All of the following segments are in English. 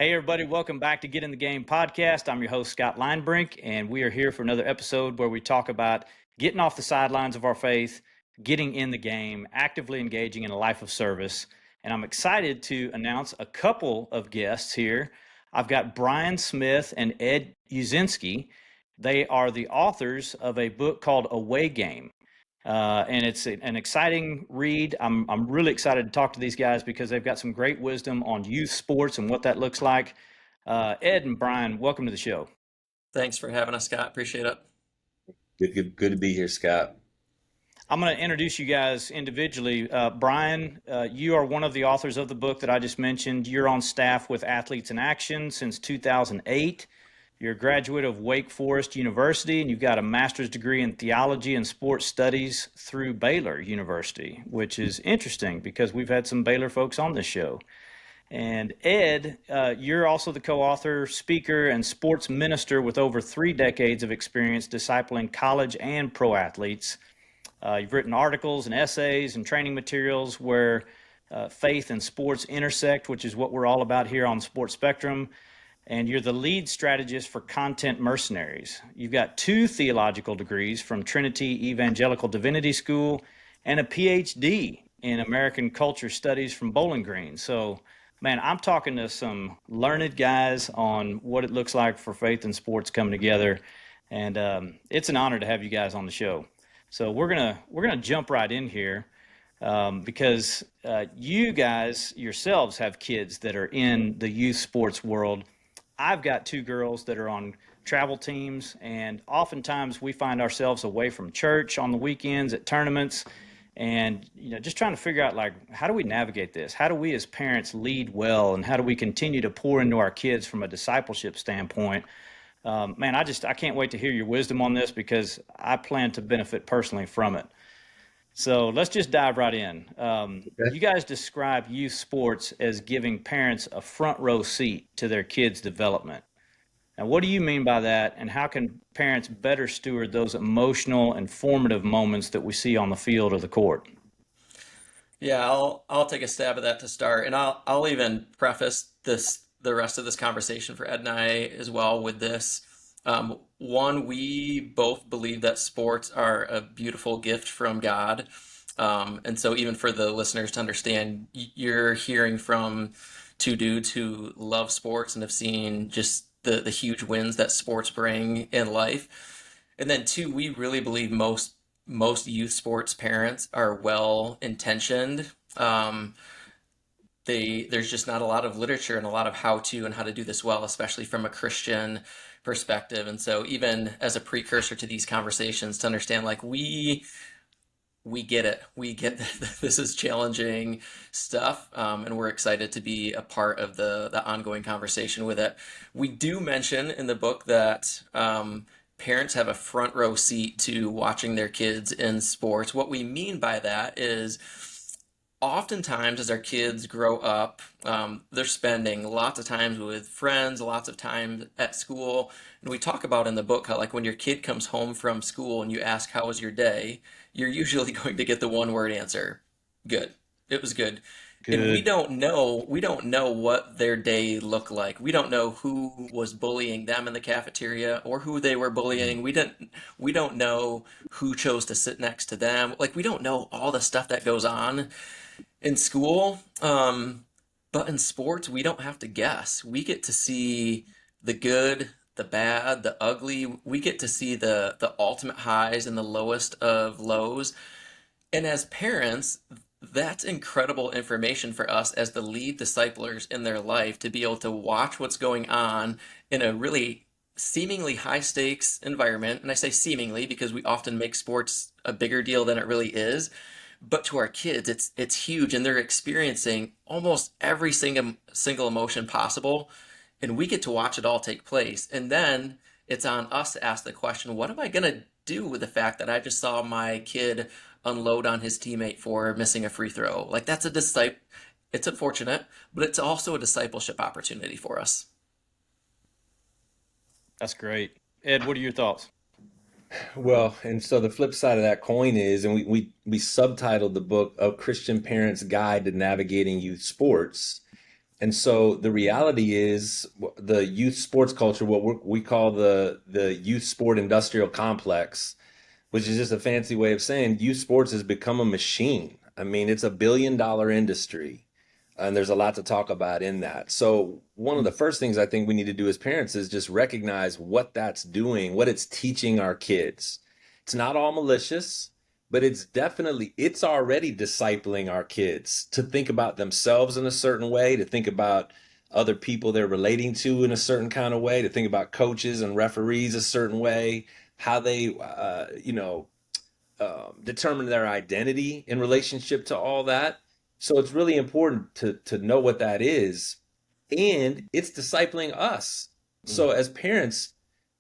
Hey, everybody, welcome back to Get in the Game podcast. I'm your host, Scott Linebrink, and we are here for another episode where we talk about getting off the sidelines of our faith, getting in the game, actively engaging in a life of service. And I'm excited to announce a couple of guests here. I've got Brian Smith and Ed Uszynski. They are the authors of a book called Away Game. And it's an exciting read. I'm really excited to talk to these guys because they've got some great wisdom on youth sports and what that looks like. Ed and Brian, welcome to the show. Thanks for having us, Scott. Appreciate it. Good to be here, Scott. I'm going to introduce you guys individually. Brian, you are one of the authors of the book that I just mentioned. You're on staff with Athletes in Action since 2008. You're a graduate of Wake Forest University, and you've got a master's degree in theology and sports studies through Baylor University, which is interesting because we've had some Baylor folks on this show. And Ed, you're also the co-author, speaker, and sports minister with over 3 decades of experience discipling college and pro athletes. You've written articles and essays and training materials where faith and sports intersect, which is what we're all about here on Sports Spectrum. And you're the lead strategist for Content Mercenaries. You've got 2 theological degrees from Trinity Evangelical Divinity School and a PhD in American Culture Studies from Bowling Green. So, man, I'm talking to some learned guys on what it looks like for faith and sports coming together. And it's an honor to have you guys on the show. So we're gonna jump right in here because you guys yourselves have kids that are in the youth sports world. I've got 2 girls that are on travel teams, and oftentimes we find ourselves away from church on the weekends at tournaments, and just trying to figure out, like, how do we navigate this? How do we as parents lead well, and how do we continue to pour into our kids from a discipleship standpoint? Man, I can't wait to hear your wisdom on this because I plan to benefit personally from it. So let's just dive right in. Okay. You guys describe youth sports as giving parents a front row seat to their kids' development. Now, what do you mean by that, and how can parents better steward those emotional and formative moments that we see on the field or the court? Yeah, I'll take a stab at that to start, and I'll even preface the rest of this conversation for Ed and I as well with this. One, we both believe that sports are a beautiful gift from God. And so even for the listeners to understand, you're hearing from 2 dudes who love sports and have seen just the huge wins that sports bring in life. And then 2, we really believe most youth sports parents are well intentioned. There's just not a lot of literature and a lot of how to and how to do this well, especially from a Christian perspective. And so even as a precursor to these conversations, to understand, like, we get it. We get that this is challenging stuff, and we're excited to be a part of the ongoing conversation with it. We do mention in the book that parents have a front row seat to watching their kids in sports. What we mean by that is oftentimes as our kids grow up, they're spending lots of time with friends, lots of time at school. And we talk about in the book how, like, when your kid comes home from school and you ask, how was your day? You're usually going to get the one word answer: good. It was good. And we Good. don't know what their day looked like. We don't know who was bullying them in the cafeteria or who they were bullying. We don't know who chose to sit next to them. Like, we don't know all the stuff that goes on in school. But in sports, we don't have to guess. We get to see the good, the bad, the ugly. We get to see the ultimate highs and the lowest of lows. And as parents, that's incredible information for us as the lead disciplers in their life, to be able to watch what's going on in a really seemingly high stakes environment. And I say seemingly because we often make sports a bigger deal than it really is. But to our kids, it's huge, and they're experiencing almost every single emotion possible, and we get to watch it all take place. And then it's on us to ask the question, what am I gonna do with the fact that I just saw my kid unload on his teammate for missing a free throw? Like, it's unfortunate, but it's also a discipleship opportunity for us. That's great. Ed, what are your thoughts? Well, and so the flip side of that coin is, and we subtitled the book "A Christian Parent's Guide to Navigating Youth Sports." And so the reality is the youth sports culture, what we call the youth sport industrial complex, which is just a fancy way of saying youth sports has become a machine. I mean, it's $1 billion industry, and there's a lot to talk about in that. So one of the first things I think we need to do as parents is just recognize what that's doing, what it's teaching our kids. It's not all malicious, but it's already discipling our kids to think about themselves in a certain way, to think about other people they're relating to in a certain kind of way, to think about coaches and referees a certain way, how they, determine their identity in relationship to all that. So it's really important to know what that is, and it's discipling us. So Mm. as parents,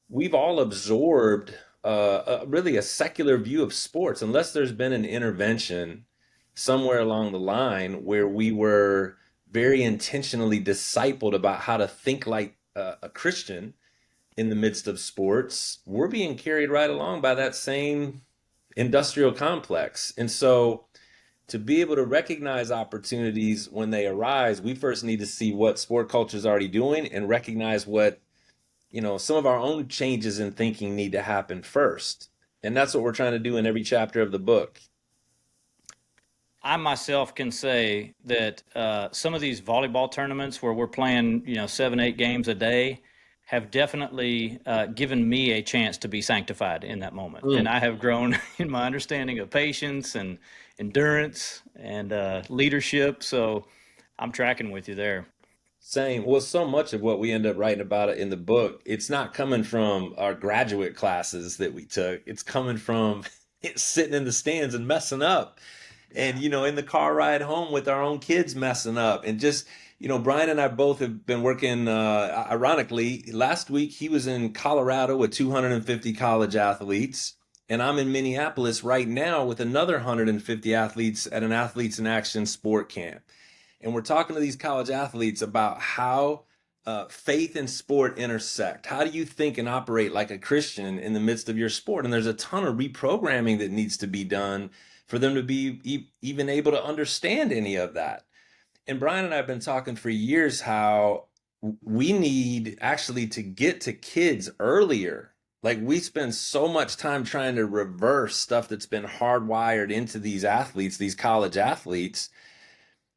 we've all absorbed really a secular view of sports, unless there's been an intervention somewhere along the line where we were very intentionally discipled about how to think like a Christian in the midst of sports. We're being carried right along by that same industrial complex. And so to be able to recognize opportunities when they arise, we first need to see what sport culture is already doing and recognize what, some of our own changes in thinking need to happen first. And that's what we're trying to do in every chapter of the book. I myself can say that some of these volleyball tournaments where we're playing, 7, 8 games a day, have definitely given me a chance to be sanctified in that moment, and Mm. I have grown in my understanding of patience and endurance and leadership. So I'm tracking with you there. Same. Well, so much of what we end up writing about it in the book, it's not coming from our graduate classes that we took. It's coming from sitting in the stands and messing up. And, in the car ride home with our own kids messing up. And just, Brian and I both have been working, ironically, last week he was in Colorado with 250 college athletes. And I'm in Minneapolis right now with another 150 athletes at an Athletes in Action sport camp. And we're talking to these college athletes about how faith and sport intersect. How do you think and operate like a Christian in the midst of your sport? And there's a ton of reprogramming that needs to be done for them to be even able to understand any of that. And Brian and I have been talking for years how we need actually to get to kids earlier. Like we spend so much time trying to reverse stuff that's been hardwired into these athletes, these college athletes.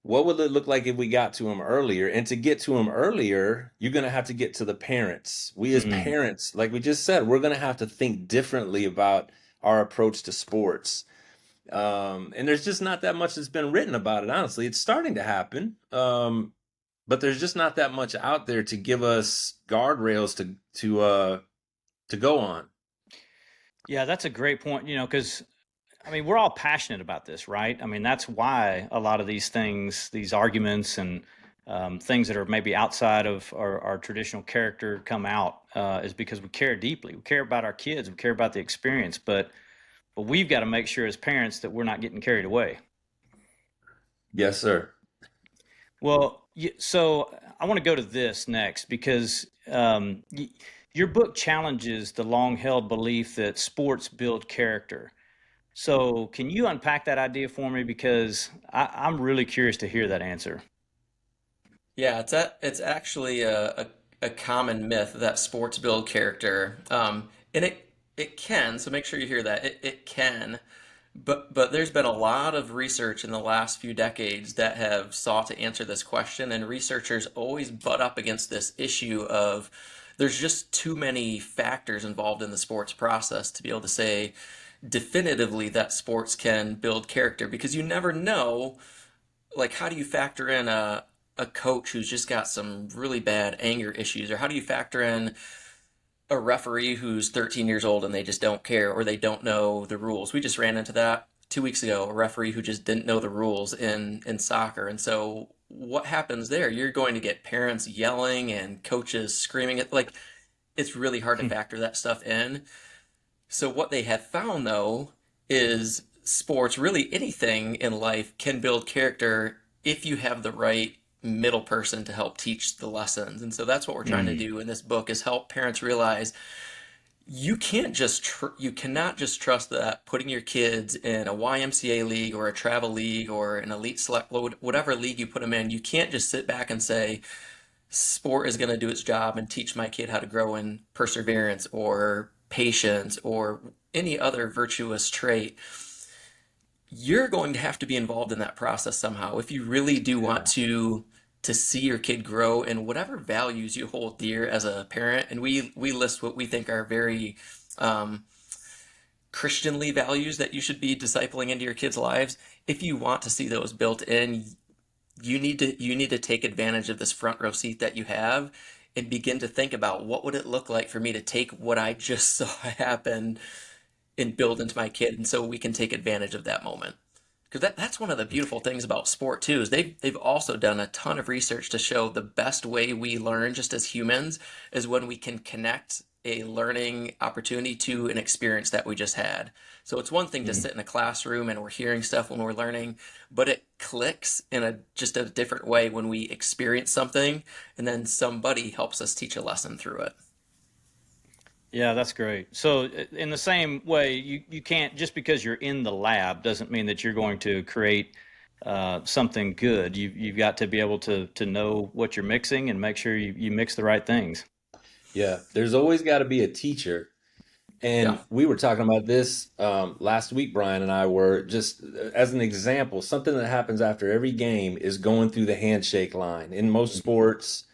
What would it look like if we got to them earlier? And to get to them earlier, you're going to have to get to the parents. We as Mm. parents, like we just said, we're going to have to think differently about our approach to sports. And there's just not that much that's been written about it, honestly. It's starting to happen. But there's just not that much out there to give us guardrails to go on. Yeah, that's a great point. Because I mean, we're all passionate about this, right? I mean, that's why a lot of these things, these arguments and things that are maybe outside of our traditional character come out, is because we care deeply. We care about our kids. We care about the experience, but we've got to make sure as parents that we're not getting carried away. Yes, sir. Well, so I want to go to this next because your book challenges the long-held belief that sports build character. So, can you unpack that idea for me? Because I'm really curious to hear that answer. Yeah, it's actually a common myth that sports build character, and it can. So make sure you hear that it can, but there's been a lot of research in the last few decades that have sought to answer this question, and researchers always butt up against this issue of there's just too many factors involved in the sports process to be able to say definitively that sports can build character because you never know, like, how do you factor in a coach who's just got some really bad anger issues, or how do you factor in a referee who's 13 years old and they just don't care or they don't know the rules? We just ran into that 2 weeks ago, a referee who just didn't know the rules in soccer. And so what happens there? You're going to get parents yelling and coaches screaming at, like, it's really hard to factor that stuff in. So what they have found though is sports, really anything in life can build character if you have the right middle person to help teach the lessons. And so that's what we're trying to Mm. do in this book is help parents realize you cannot just trust that putting your kids in a YMCA league or a travel league or an elite select whatever league you put them in, you can't just sit back and say sport is going to do its job and teach my kid how to grow in perseverance or patience or any other virtuous trait. You're going to have to be involved in that process somehow if you really do want to see your kid grow in whatever values you hold dear as a parent. And we list what we think are very um, Christianly values that you should be discipling into your kids' lives. If you want to see those built in, you need to take advantage of this front row seat that you have and begin to think about what would it look like for me to take what I just saw happen and build into my kid, and so we can take advantage of that moment. Because that's one of the beautiful things about sport too, is they've also done a ton of research to show the best way we learn just as humans is when we can connect a learning opportunity to an experience that we just had. So it's one thing to Mhm. sit in a classroom and we're hearing stuff when we're learning, but it clicks in a just a different way when we experience something and then somebody helps us teach a lesson through it. Yeah, that's great. So, in the same way, you can't just because you're in the lab doesn't mean that you're going to create something good. You've got to be able to know what you're mixing and make sure you mix the right things. Yeah, there's always got to be a teacher. Yeah. And we were talking about this last week, Brian and I were just as an example, something that happens after every game is going through the handshake line in most sports.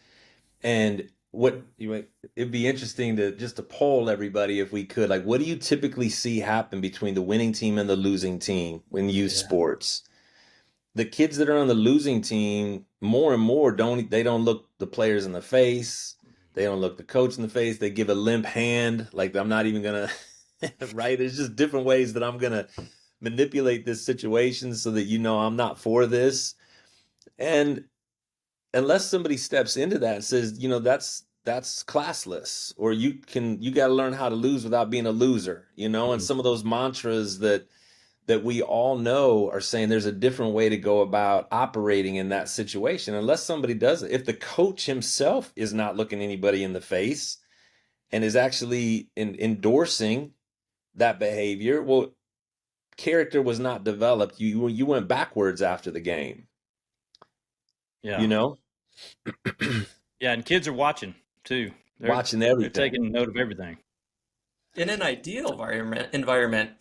And it'd be interesting to just to poll everybody if we could, like, what do you typically see happen between the winning team and the losing team when youth Yeah. sports? The kids that are on the losing team more and more don't look the players in the face. They don't look the coach in the face. They give a limp hand, like I'm not even gonna right. There's just different ways that I'm gonna manipulate this situation so that I'm not for this. And unless somebody steps into that and says, that's classless, or you got to learn how to lose without being a loser, and Mhm. some of those mantras that we all know are saying there's a different way to go about operating in that situation. Unless somebody does it, if the coach himself is not looking anybody in the face and is actually endorsing that behavior, well, character was not developed. You went backwards after the game, you Yeah. know, Yeah, and kids are watching too. watching They're everything. taking note of everything. In an ideal environment,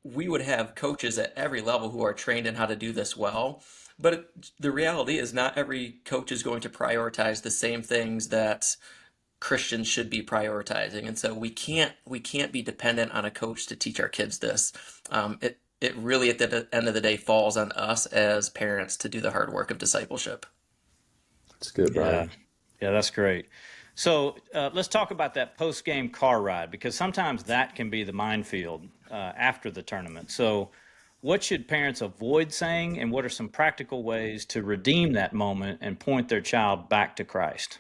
we would have coaches at every level who are trained in how to do this well. But the reality is, not every coach is going to prioritize the same things that Christians should be prioritizing, and so we can't be dependent on a coach to teach our kids this. It really at the end of the day falls on us as parents to do the hard work of discipleship. It's good, Yeah. Brian. Yeah, that's great. So let's talk about that post-game car ride because sometimes that can be the minefield after the tournament. So, what should parents avoid saying, and what are some practical ways to redeem that moment and point their child back to Christ?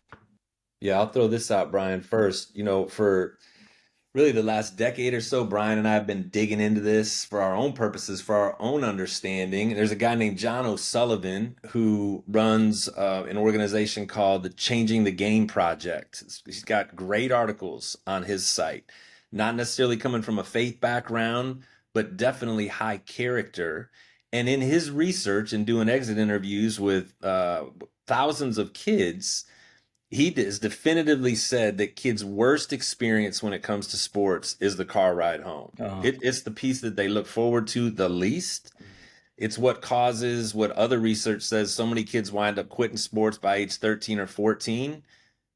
Yeah, I'll throw this out, Brian, first. For really the last decade or so, Brian and I have been digging into this for our own purposes, for our own understanding. There's a guy named John O'Sullivan who runs an organization called the Changing the Game Project. He's got great articles on his site, not necessarily coming from a faith background, but definitely high character. And in his research and doing exit interviews with thousands of kids, he has definitively said that kids' worst experience when it comes to sports is the car ride home. Uh, It's the piece that they look forward to the least. It's what causes what other research says so many kids wind up quitting sports by age 13 or 14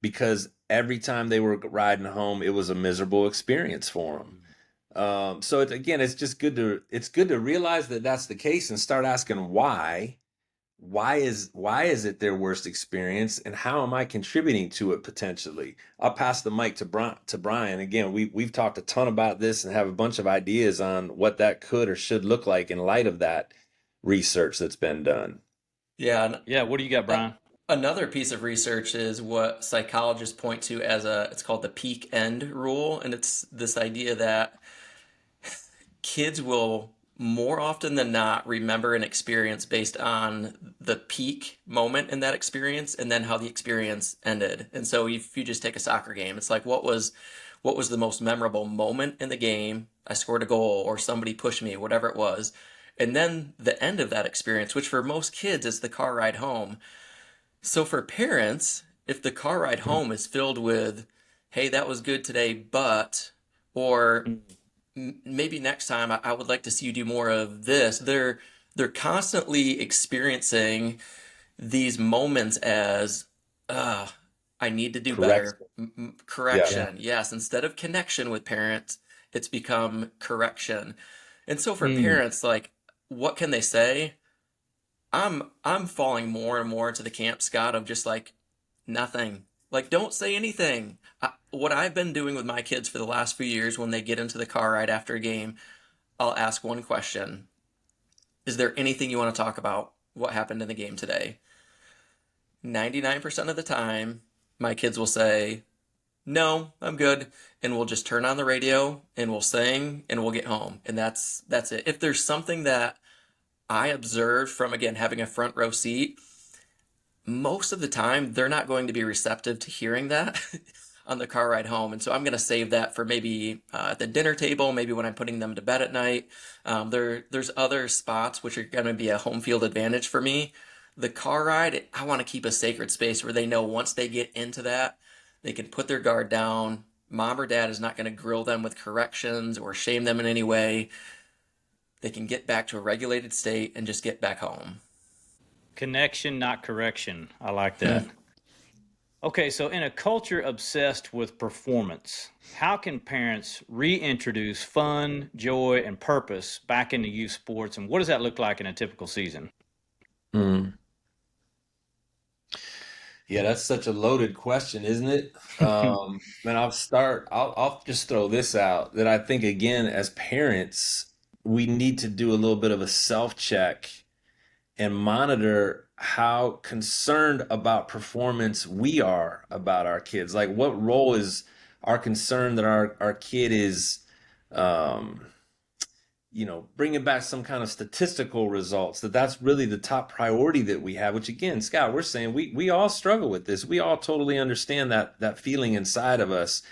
because every time they were riding home, it was a miserable experience for them. So it's just good to realize that that's the case and start asking why is it their worst experience and how am I contributing to it potentially? I'll pass the mic to Brian. Again, we've talked a ton about this and have a bunch of ideas on what that could or should look like in light of that research that's been done. Yeah, and yeah, what do you got, uh, Brian? another piece of research is what psychologists point to as it's called the peak end rule, and it's this idea that kids will more often than not remember an experience based on the peak moment in that experience and then how the experience ended. And so if you just take a soccer game, it's like what was the most memorable moment in the game? I scored a goal or somebody pushed me, whatever it was. And then the end of that experience, which for most kids is the car ride home. So for parents, if the car ride home is filled with, hey, that was good today, but, or maybe next time I would like to see you do more of this, they're constantly experiencing these moments as, uh, I need to do Correct. better. Yeah. Yeah. Correction. Yes, instead of connection with parents, it's become correction. And so for Mm. parents, like, what can they say? I'm falling more and more into the camp, Scott, of just like nothing. Like, don't say anything. What I've been doing with my kids for the last few years when they get into the car ride after a game, I'll ask one question. Is there anything you want to talk about? What happened in the game today? 99% of the time, my kids will say, no, I'm good. And we'll just turn on the radio and we'll sing and we'll get home. And that's it. If there's something that I observed from, again, having a front row seat, most of the time they're not going to be receptive to hearing that on the car ride home. And so I'm going to save that for maybe at the dinner table, maybe when I'm putting them to bed at night. There's other spots which are going to be a home field advantage for me. The car ride, I want to keep a sacred space where they know once they get into that, they can put their guard down. Mom or dad is not going to grill them with corrections or shame them in any way. They can get back to a regulated state and just get back home. Connection, not correction. I like that. Okay, so in a culture obsessed with performance, how can parents reintroduce fun, joy, and purpose back into youth sports? And what does that look like in a typical season? Mm. Yeah, that's such a loaded question, isn't it? And I'll just throw this out that I think again, as parents, we need to do a little bit of a self check and monitor how concerned about performance we are about our kids. Like, what role is our concern that our kid is, um, bringing back some kind of statistical results, that's really the top priority that we have, which again, Scott, we're saying we all struggle with this. We all totally understand that feeling inside of us,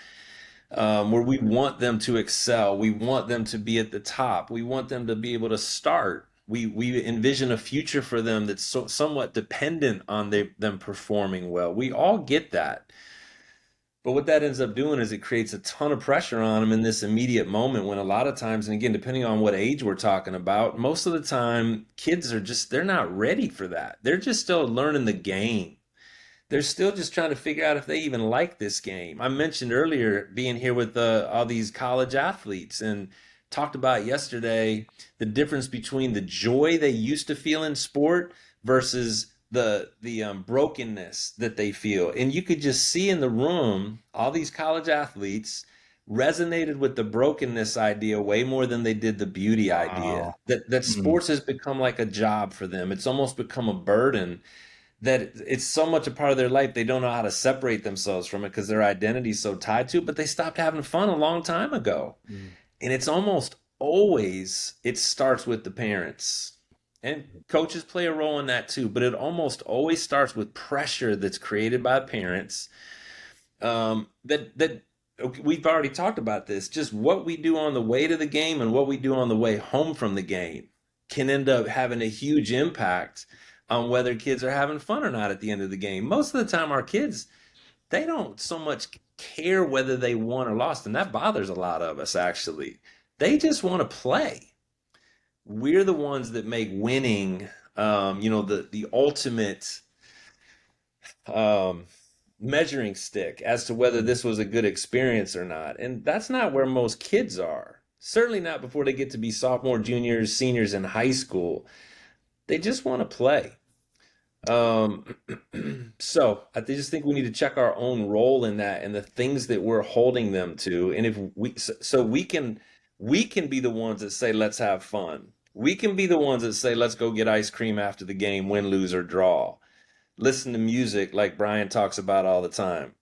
where we want them to excel. We want them to be at the top. We want them to be able to start. We envision a future for them that's somewhat dependent on them performing well. We all get that. But what that ends up doing is it creates a ton of pressure on them in this immediate moment when a lot of times, and again, depending on what age we're talking about, most of the time kids they're not ready for that. They're just still learning the game. They're still just trying to figure out if they even like this game. I mentioned earlier being here with all these college athletes and talked about yesterday the difference between the joy they used to feel in sport versus the brokenness that they feel. And you could just see in the room all these college athletes resonated with the brokenness idea way more than they did the beauty idea. Wow. That Mm. sports has become like a job for them. It's almost become a burden that it's so much a part of their life they don't know how to separate themselves from it because their identity is so tied to it, but they stopped having fun a long time ago. Mm. And it's almost always it starts with the parents. And coaches play a role in that too, but it almost always starts with pressure that's created by parents. That okay, we've already talked about this. Just what we do on the way to the game and what we do on the way home from the game can end up having a huge impact on whether kids are having fun or not at the end of the game. Most of the time, our kids, they don't so much care whether they won or lost, and that bothers a lot of us actually. They just want to play. We're the ones that make winning, the ultimate um, measuring stick as to whether this was a good experience or not. And that's not where most kids are. Certainly not before they get to be sophomore, juniors, seniors in high school. They just want to play. Um, so I just think we need to check our own role in that and the things that we're holding them to. And if we can be the ones that say, let's have fun. We can be the ones that say, let's go get ice cream after the game, win, lose, or draw. Listen to music like Brian talks about all the time.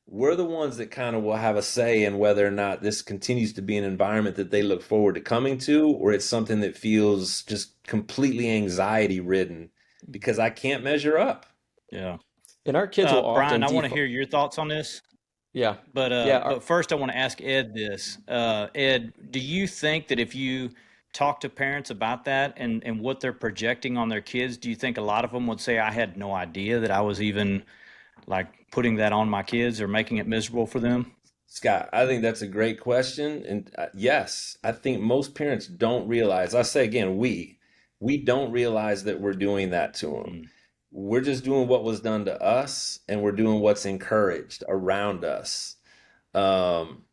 We're the ones that kind of will have a say in whether or not this continues to be an environment that they look forward to coming to, or it's something that feels just completely anxiety ridden because I can't measure up. Yeah. And our kids will Brian, often I want to default. hear your thoughts on this. Yeah. But Yeah. but first, I want to ask Ed this. Ed, do you think that if you talk to parents about that and what they're projecting on their kids, do you think a lot of them would say, "I had no idea that I was even like putting that on my kids or making it miserable for them"? Scott, I think that's a great question. And yes, I think most parents don't realize, I say again, we don't realize that we're doing that to them. Mm. We're just doing what was done to us, and we're doing what's encouraged around us. Um,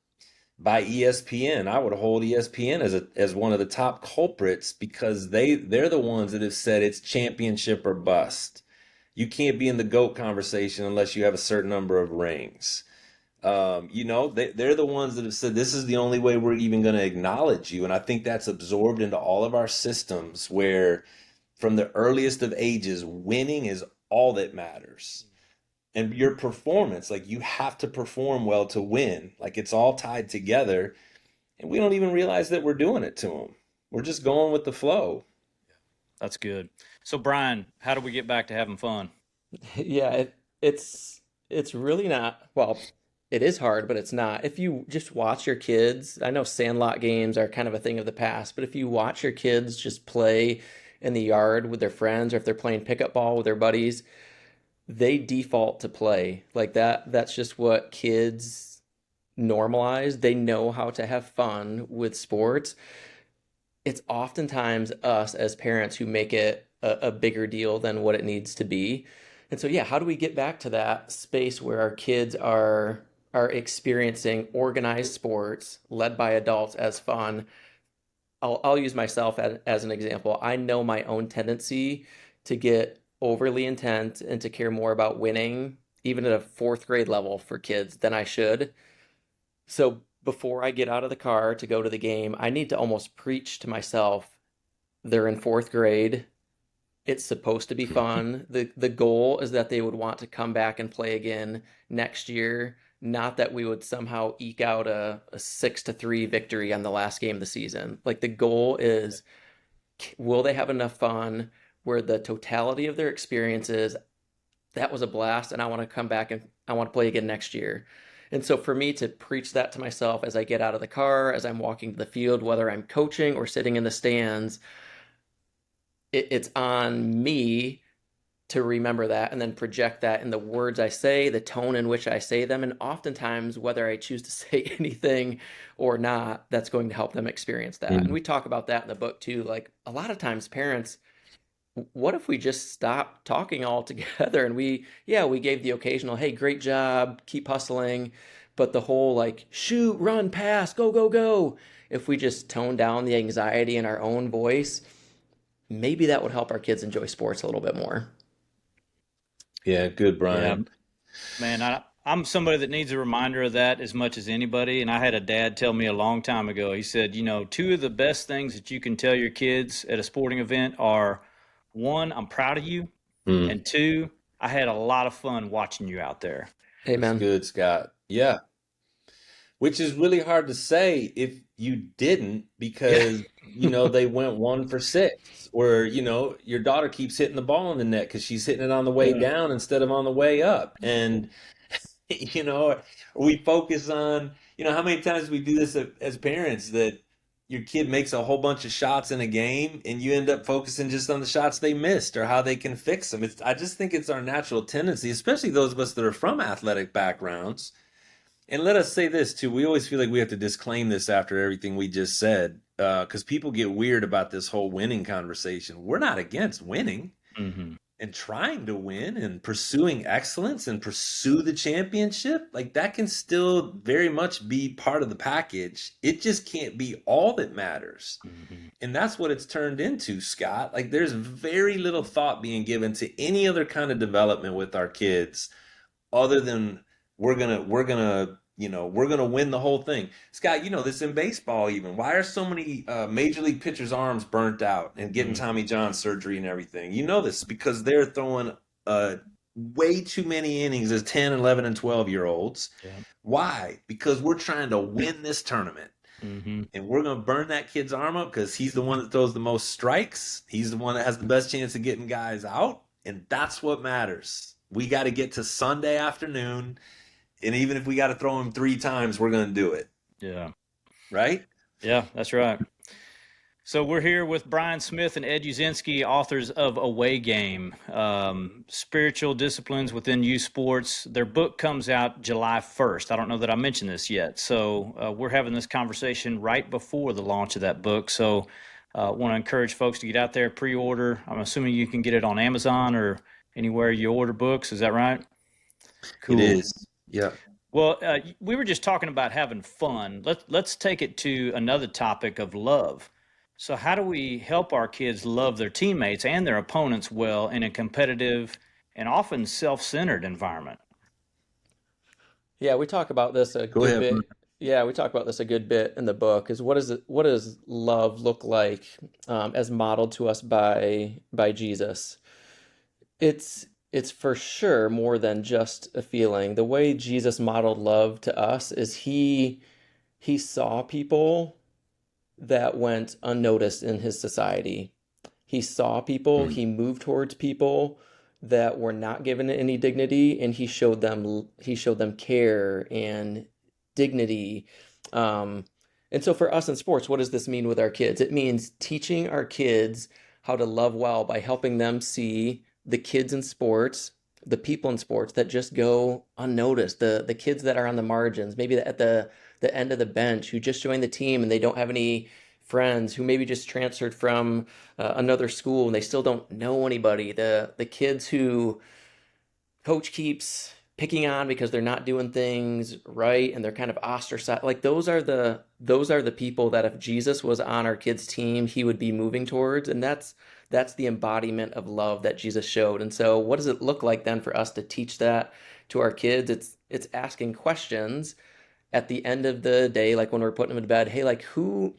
by ESPN, I would hold ESPN as one of the top culprits because they're the ones that have said it's championship or bust. You can't be in the GOAT conversation unless you have a certain number of rings. They're the ones that have said this is the only way we're even going to acknowledge you. And I think that's absorbed into all of our systems where from the earliest of ages, winning is all that matters. And your performance, like you have to perform well to win. Like it's all tied together. And we don't even realize that we're doing it to them. We're just going with the flow. That's good. So, Brian, how do we get back to having fun? Yeah, it's really not, well, it is hard, but it's not. If you just watch your kids, I know sandlot games are kind of a thing of the past, but if you watch your kids just play in the yard with their friends or if they're playing pickup ball with their buddies, they default to play. Like that's just what kids normalize. They know how to have fun with sports. It's oftentimes us as parents who make it a bigger deal than what it needs to be. And so, yeah, how do we get back to that space where our kids are experiencing organized sports led by adults as fun? I'll use myself as an example. I know my own tendency to get overly intent and to care more about winning, even at a fourth grade level for kids, than I should. So before I get out of the car to go to the game, I need to almost preach to myself, they're in fourth grade. It's supposed to be fun. The goal is that they would want to come back and play again next year, not that we would somehow eke out a 6-3 victory on the last game of the season. Like the goal is, will they have enough fun where the totality of their experiences, that was a blast and I want to come back and I want to play again next year. And so for me to preach that to myself as I get out of the car, as I'm walking to the field, whether I'm coaching or sitting in the stands, it's on me to remember that and then project that in the words I say, the tone in which I say them. And oftentimes, whether I choose to say anything or not, that's going to help them experience that. And we talk about that in the book too. Like a lot of times, parents, what if we just stop talking altogether and we gave the occasional, hey, great job, keep hustling. But the whole like, shoot, run, pass, go, go, go. If we just tone down the anxiety in our own voice, maybe that would help our kids enjoy sports a little bit more. Yeah, good, Yeah, Brian. man, I'm somebody that needs a reminder of that as much as anybody. And I had a dad tell me a long time ago, he said, two of the best things that you can tell your kids at a sporting event are one, I'm proud of you, Mm, and two, I had a lot of fun watching you out there. that's Amen. good, Scott. Yeah, which is really hard to say if you didn't Yeah. because they went 1 for 6 or your daughter keeps hitting the ball in the net because she's hitting it on the way Yeah. down instead of on the way up. And you know we focus on how many times we do this as parents that your kid makes a whole bunch of shots in a game and you end up focusing just on the shots they missed or how they can fix them. I just think it's our natural tendency, especially those of us that are from athletic backgrounds. And let us say this too. We always feel like we have to disclaim this after everything we just said, because people get weird about this whole winning conversation. We're not against winning Hmm. and trying to win and pursuing excellence and pursue the championship. Like that can still very much be part of the package. It just can't be all that matters. Hmm. And that's what it's turned into, Scott. Like there's very little thought being given to any other kind of development with our kids other than we're gonna win the whole thing. Scott, this in baseball even. Why are so many major league pitchers' arms burnt out and getting Hmm. Tommy John surgery and everything? You know this because they're throwing way too many innings as 10, 11, and 12-year-olds. Yeah. Why? Because we're trying to win this tournament. Hmm. And we're going to burn that kid's arm up because he's the one that throws the most strikes. He's the one that has the best chance of getting guys out. And that's what matters. We got to get to Sunday afternoon And even if we got to throw him 3 times, we're going to do it. Yeah. Right? Yeah, that's right. So we're here with Brian Smith and Ed Uszynski, authors of Away Game, Spiritual Disciplines Within Youth Sports. Their book comes out July 1st. I don't know that I mentioned this yet. So we're having this conversation right before the launch of that book. So I want to encourage folks to get out there, pre-order. I'm assuming you can get it on Amazon or anywhere you order books. Is that right? Cool. It is. Yeah. Well, we were just talking about having fun. Let's take it to another topic of love. So how do we help our kids love their teammates and their opponents well in a competitive and often self-centered environment? Yeah, we talk about this a Go good ahead. bit. Yeah, we talk about this a good bit in the book. Is what is it? What does love look like as modeled to us by Jesus? It's for sure more than just a feeling. The way Jesus modeled love to us is he saw people that went unnoticed in his society. He saw people, Mm. he moved towards people that were not given any dignity, and he showed them care and dignity. Um, and so for us in sports, what does this mean with our kids? It means teaching our kids how to love well by helping them see the kids in sports, the people in sports that just go unnoticed, the kids that are on the margins, maybe at the end of the bench who just joined the team and they don't have any friends, who maybe just transferred from another school and they still don't know anybody, the kids who coach keeps picking on because they're not doing things right and they're kind of ostracized. Like those are the people that if Jesus was on our kids' team, he would be moving towards, and that's the embodiment of love that Jesus showed. And so what does it look like then for us to teach that to our kids? It's asking questions at the end of the day, like when we're putting them to bed. Hey, like who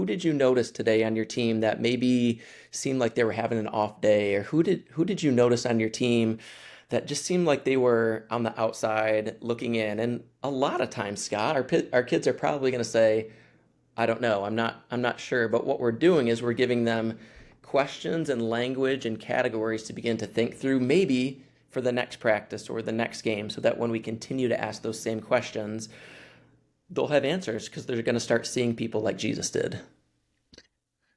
did you notice today on your team that maybe seemed like they were having an off day? Or who did you notice on your team that just seemed like they were on the outside looking in? And a lot of times, Scott, our kids are probably going to say, I don't know, I'm not sure. But what we're doing is we're giving them questions and language and categories to begin to think through, maybe for the next practice or the next game, so that when we continue to ask those same questions, they'll have answers because they're going to start seeing people like Jesus did.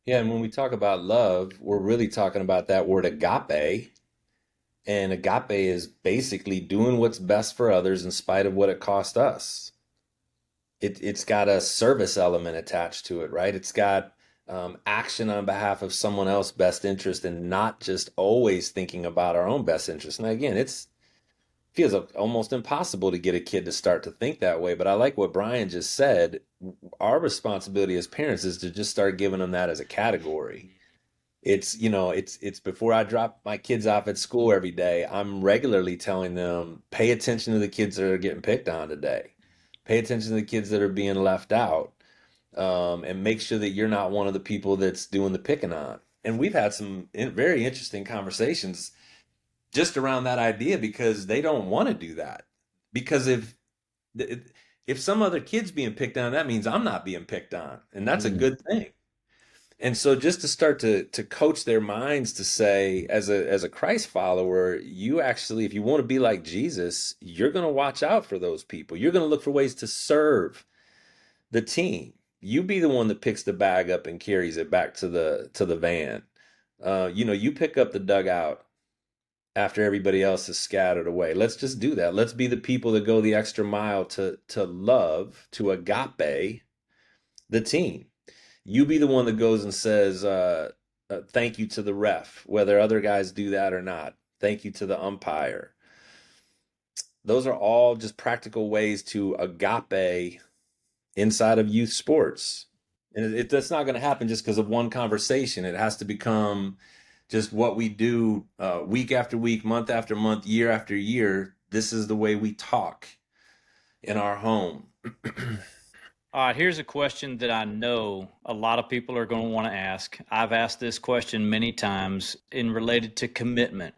Yeah, and when we talk about love, we're really talking about that word agape. And agape is basically doing what's best for others in spite of what it cost us. It's got a service element attached to it, right? It's got action on behalf of someone else's best interest and not just always thinking about our own best interest. Now, again, it's feels almost impossible to get a kid to start to think that way. But I like what Brian just said. Our responsibility as parents is to just start giving them that as a category. It's before I drop my kids off at school every day, I'm regularly telling them, pay attention to the kids that are getting picked on today. Pay attention to the kids that are being left out. And make sure that you're not one of the people that's doing the picking on. And we've had some very interesting conversations just around that idea because they don't want to do that. Because if some other kid's being picked on, that means I'm not being picked on, and that's a Mm. good thing. And so just to start to coach their minds to say, as a Christ follower, you actually, if you want to be like Jesus, you're going to watch out for those people. You're going to look for ways to serve the team. You be the one that picks the bag up and carries it back to the van. You pick up the dugout after everybody else is scattered away. Let's just do that. Let's be the people that go the extra mile to love, to agape the team. You be the one that goes and says, thank you to the ref, whether other guys do that or not. Thank you to the umpire. Those are all just practical ways to agape inside of youth sports. And that's not going to happen just because of one conversation. It has to become just what we do week after week, month after month, year after year. This is the way we talk in our home. All right, here's a question that I know a lot of people are going to want to ask. I've asked this question many times in related to commitment.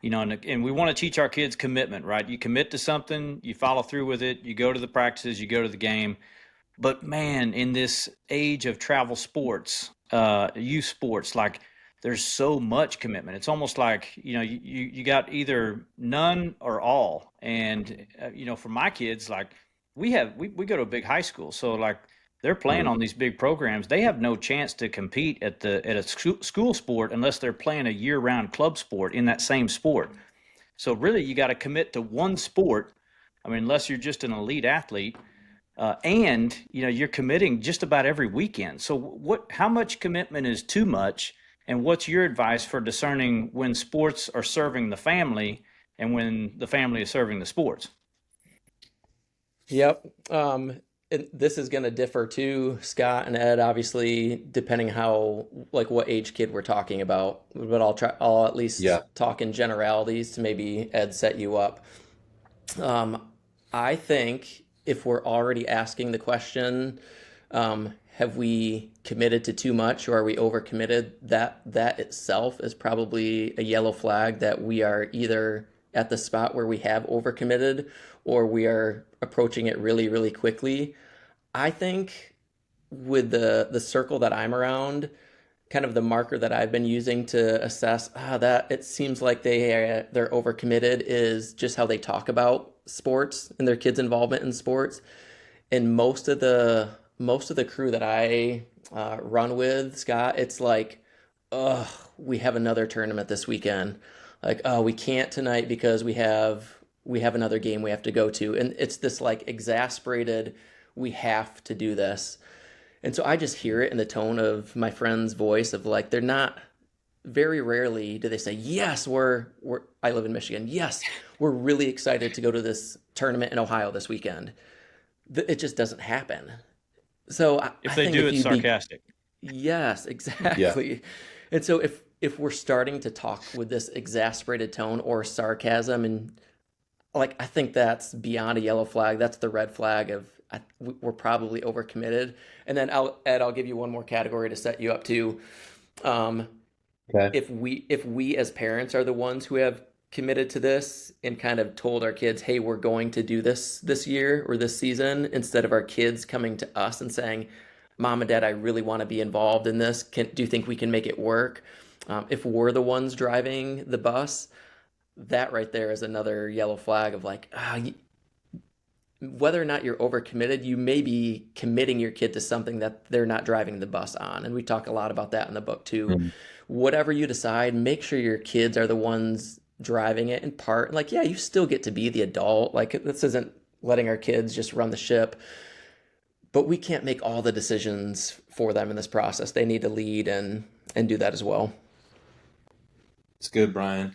And we want to teach our kids commitment, right? You commit to something, you follow through with it, you go to the practices, you go to the game. But man, in this age of travel sports, youth sports, like there's so much commitment. It's almost like, you got either none or all. And, for my kids, like we go to a big high school. So like they're playing Mhm. on these big programs. They have no chance to compete at a school sport unless they're playing a year-round club sport in that same sport. So really, you got to commit to one sport. I mean, unless you're just an elite athlete, and you're committing just about every weekend. So how much commitment is too much, and what's your advice for discerning when sports are serving the family and when the family is serving the sports? Yep. And this is going to differ too, Scott and Ed, obviously, depending how, like, what age kid we're talking about. But I'll at least Yeah. talk in generalities to maybe Ed set you up. Um, I think if we're already asking the question, have we committed to too much or are we overcommitted? That itself is probably a yellow flag that we are either at the spot where we have overcommitted or we are approaching it really, really quickly. I think with the circle that I'm around, kind of the marker that I've been using to assess that it seems like they're overcommitted is just how they talk about sports and their kids' involvement in sports. And most of the crew that I run with, Scott, it's like, oh, we have another tournament this weekend. Like, oh, we can't tonight because we have another game we have to go to, and it's this like exasperated, we have to do this. And so I just hear it in the tone of my friend's voice of like they're not very rarely do they say, yes, we're I live in Michigan. Yes, we're really excited to go to this tournament in Ohio this weekend. It just doesn't happen. So I, If I they think do, if it's you be sarcastic. yes, Yeah. exactly. And so if we're starting to talk with this exasperated tone or sarcasm and like I think that's beyond a yellow flag. That's the red flag of we're probably overcommitted. And then I'll give you one more category to set you up too. Um, Okay. if we as parents are the ones who have committed to this and kind of told our kids, hey, we're going to do this year or this season, instead of our kids coming to us and saying, mom and dad, I really want to be involved in this. Do you think we can make it work? If we're the ones driving the bus, that right there is another yellow flag of like, whether or not you're overcommitted, you may be committing your kid to something that they're not driving the bus on. And we talk a lot about that in the book too. Mhm. Whatever you decide, make sure your kids are the ones driving it in part. Like, yeah, you still get to be the adult. Like, this isn't letting our kids just run the ship, but we can't make all the decisions for them in this process. They need to lead and do that as well. It's good, Brian.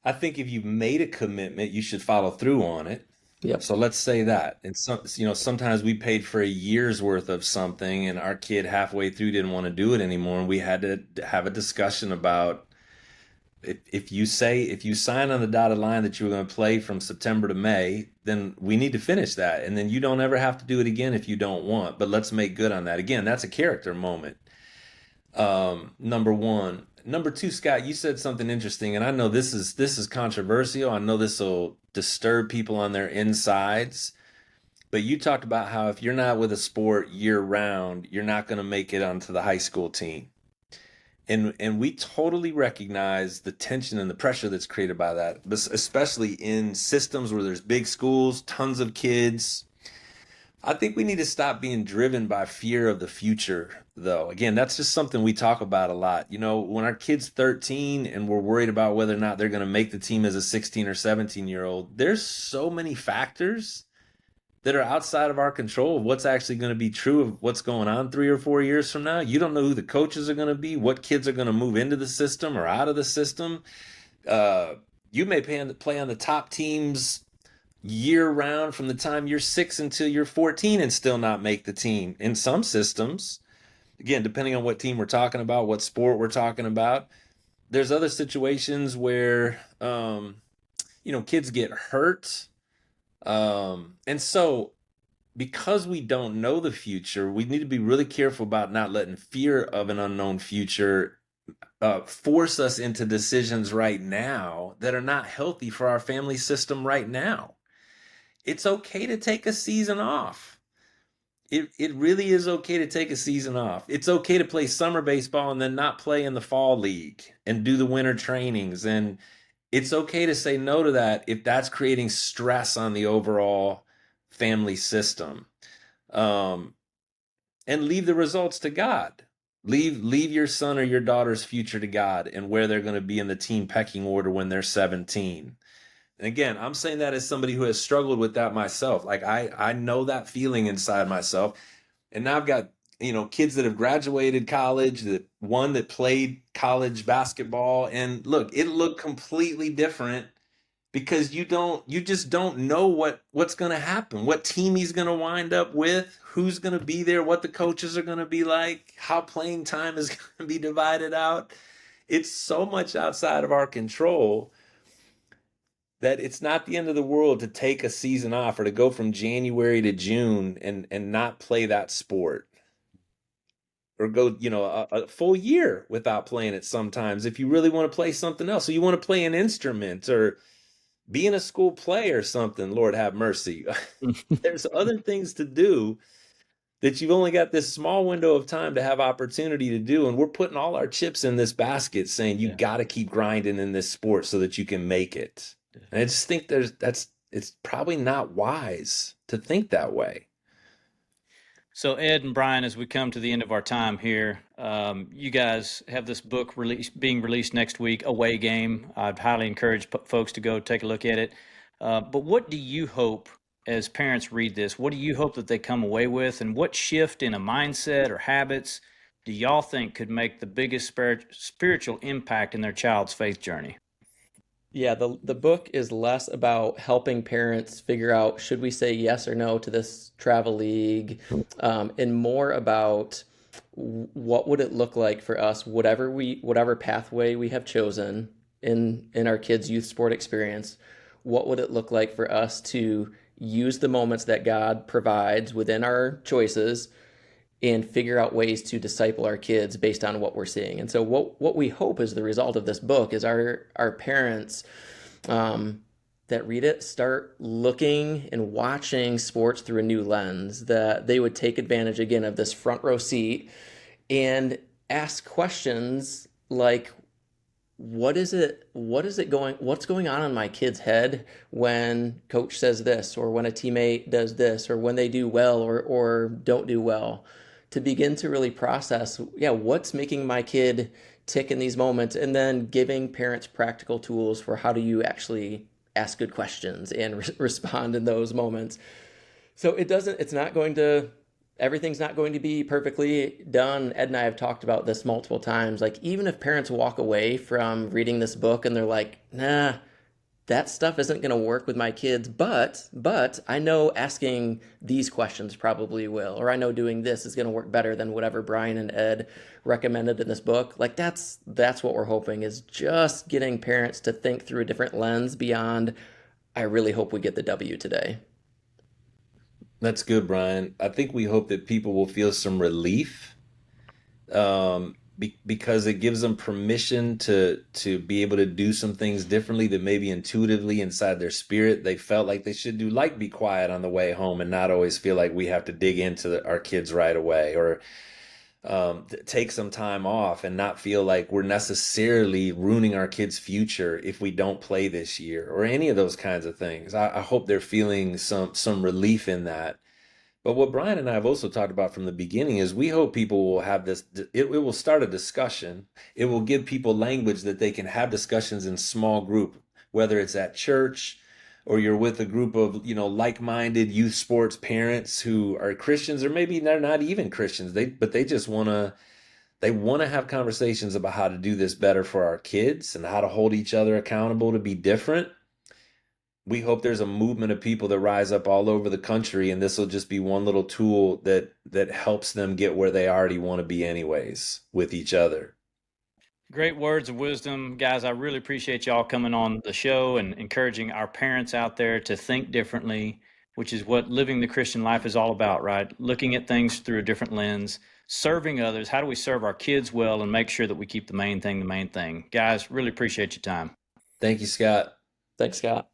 I think if you've made a commitment, you should follow through on it. Yep. So let's say that. And sometimes we paid for a year's worth of something and our kid halfway through didn't want to do it anymore. And we had to have a discussion about if you sign on the dotted line that you were going to play from September to May, then we need to finish that. And then you don't ever have to do it again if you don't want. But let's make good on that. Again, that's a character moment. Number one. Number two, Scott, you said something interesting, and I know this is controversial. I know this will disturb people on their insides, but you talked about how if you're not with a sport year round, you're not going to make it onto the high school team. And we totally recognize the tension and the pressure that's created by that, especially in systems where there's big schools, tons of kids. I think we need to stop being driven by fear of the future, though. Again, that's just something we talk about a lot. When our kid's 13 and we're worried about whether or not they're going to make the team as a 16 or 17-year-old, there's so many factors that are outside of our control of what's actually going to be true of what's going on 3 or 4 years from now. You don't know who the coaches are going to be, what kids are going to move into the system or out of the system. You may play on the top teams year round from the time you're 6 until you're 14 and still not make the team. In some systems, again, depending on what team we're talking about, what sport we're talking about, there's other situations where kids get hurt. And so because we don't know the future, we need to be really careful about not letting fear of an unknown future force us into decisions right now that are not healthy for our family system right now. It's okay to take a season off. it really is okay to take a season off. It's okay to play summer baseball and then not play in the fall league and do the winter trainings. And it's okay to say no to that if that's creating stress on the overall family system. Um, and leave the results to God. Leave your son or your daughter's future to God and where they're going to be in the team pecking order when they're 17. And again, I'm saying that as somebody who has struggled with that myself. Like I know that feeling inside myself. And now I've got, kids that have graduated college, that one that played college basketball. And look, it looked completely different because you just don't know what's going to happen, what team he's going to wind up with, who's going to be there, what the coaches are going to be like, how playing time is going to be divided out. It's so much outside of our control that it's not the end of the world to take a season off or to go from January to June and not play that sport, or go, a full year without playing it sometimes if you really want to play something else. So you want to play an instrument or be in a school play or something, Lord have mercy. There's other things to do that you've only got this small window of time to have opportunity to do. And we're putting all our chips in this basket saying you got to keep grinding in this sport so that you can make it. And I just think it's probably not wise to think that way. So Ed and Brian, as we come to the end of our time here, you guys have this book being released next week, Away Game. I'd highly encourage folks to go take a look at it. But what do you hope, as parents read this, what do you hope that they come away with? And what shift in a mindset or habits do y'all think could make the biggest spiritual impact in their child's faith journey? Yeah, the book is less about helping parents figure out should we say yes or no to this travel league, and more about what would it look like for us, whatever pathway we have chosen in our kids' youth sport experience. What would it look like for us to use the moments that God provides within our choices and figure out ways to disciple our kids based on what we're seeing. And so what we hope is the result of this book is our parents that read it start looking and watching sports through a new lens, that they would take advantage again of this front row seat and ask questions like, what's going on in my kid's head when coach says this, or when a teammate does this, or when they do well or don't do well, to begin to really process, what's making my kid tick in these moments, and then giving parents practical tools for how do you actually ask good questions and respond in those moments. So everything's not going to be perfectly done. Ed and I have talked about this multiple times. Like, even if parents walk away from reading this book and they're like, nah, that stuff isn't going to work with my kids, but I know asking these questions probably will, or I know doing this is going to work better than whatever Brian and Ed recommended in this book. Like, that's what we're hoping, is just getting parents to think through a different lens beyond, I really hope we get the W today. That's good, Brian. I think we hope that people will feel some relief, because it gives them permission to be able to do some things differently that maybe intuitively inside their spirit they felt like they should do, like be quiet on the way home and not always feel like we have to dig into our kids right away, or take some time off and not feel like we're necessarily ruining our kids' future if we don't play this year, or any of those kinds of things. I hope they're feeling some relief in that. But what Brian and I have also talked about from the beginning is we hope people will have this, it will start a discussion. It will give people language that they can have discussions in small group, whether it's at church or you're with a group of, like-minded youth sports parents who are Christians, or maybe they're not even Christians. But they just want to have conversations about how to do this better for our kids and how to hold each other accountable to be different. We hope there's a movement of people that rise up all over the country, and this will just be one little tool that helps them get where they already want to be anyways with each other. Great words of wisdom, guys. I really appreciate y'all coming on the show and encouraging our parents out there to think differently, which is what living the Christian life is all about, right? Looking at things through a different lens, serving others. How do we serve our kids well and make sure that we keep the main thing the main thing? Guys, really appreciate your time. Thank you, Scott. Thanks, Scott.